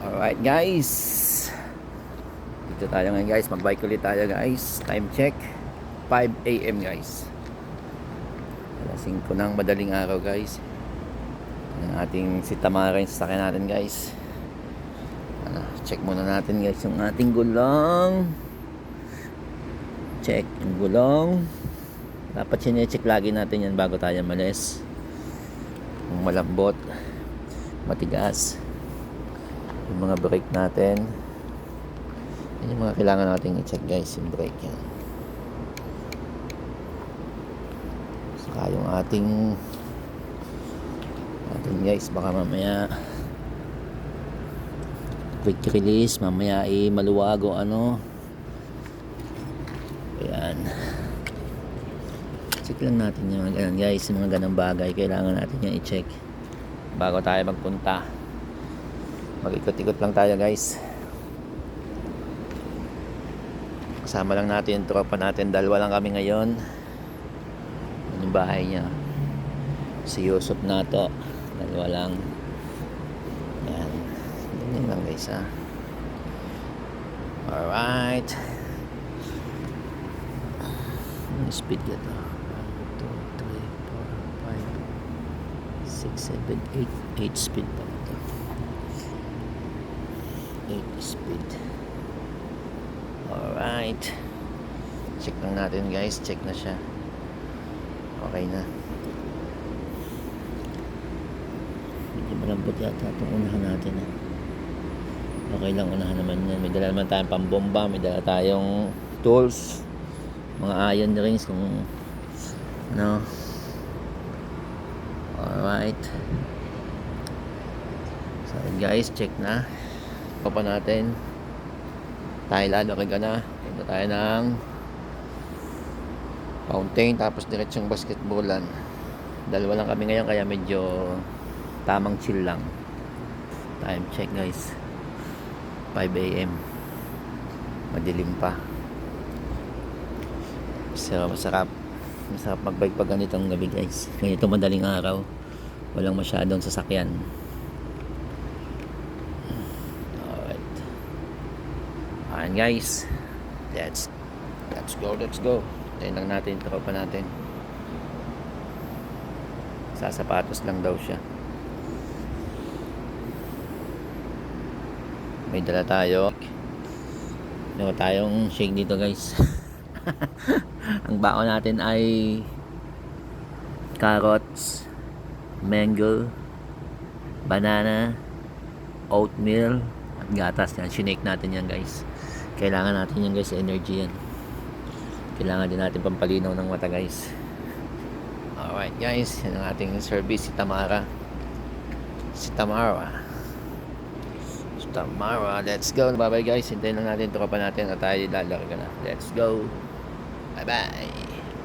Alright guys, dito tayo ngayon guys, magbike ulit tayo guys. Time check 5 AM guys, alas 5 ng madaling araw guys. Ang ating si Tamara yung sasakyan natin guys. Check muna natin guys yung ating gulong. Check yung gulong. Dapat sinecheck lagi natin yan bago tayo malis. Kung malambot, matigas, yung mga brake natin, yan yung mga kailangan natin i-check guys, yung brake yan. Saka yung ating guys, baka mamaya quick release, mamaya maluwag o ano. Ayan, check lang natin yung mga ganun guys, yung mga ganang bagay kailangan natin yung i-check bago tayo magpunta. Mag-ikot-ikot lang tayo guys. Kasama lang natin yung tropa natin, dalawa lang kami ngayon. Yung bahay niya, si Yusuf na to, dalawa lang. Yan, ganyan lang guys ha. Alright, ang speed ka to 1, 2, 3, 4, 5, 6, 7, 8 speed pa ito. 8 speed. Alright, check lang natin guys, check na siya, okay na. Medyo malambot yata itong unahan natin eh. Okay lang, unahan naman yan. May dala naman tayong pambomba, may dala tayong tools, mga iron rings kung ano. Alright, so guys, check na pa natin. Thailand, okay ka na. Punta tayo ng fountain, tapos diretsong basketballan. Dalawa lang kami ngayon, kaya medyo tamang chill lang. Time check guys, 5 AM, madilim pa. So masarap magbike pag ganitong gabi guys, ganito madaling araw, walang masyadong sasakyan. Ayan guys, let's go. Tayo lang natin yung tropa natin. Sasapatos lang daw siya. May dala tayo. Meron tayong shake dito guys. Ang baon natin ay carrots, mango, banana, oatmeal at gatas. Yan, sinake natin yan guys. Kailangan natin yan guys, energy yan. Kailangan din natin pampalinaw ng mata guys. Alright guys, yan ang ating service, si Tamara. Let's go. Bye bye guys, hintayin lang natin tropa natin at tayo lalaki ka na. Let's go, bye bye.